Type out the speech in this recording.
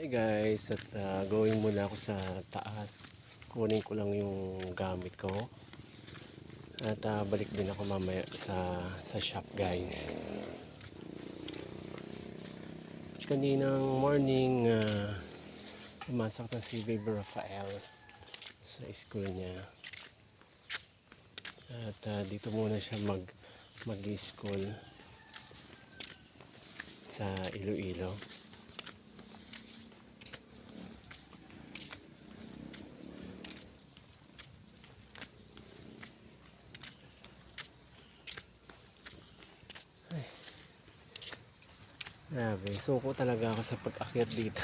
Hey guys, at going muna ako sa taas. Kunin ko lang yung gamit ko. At balik din ako mamaya sa shop guys. Kaninang morning, pumasok na si Baby Rafael sa school niya. At dito muna siya mag-school sa Iloilo. Grabe, suko talaga ako sa pag-akyat dito.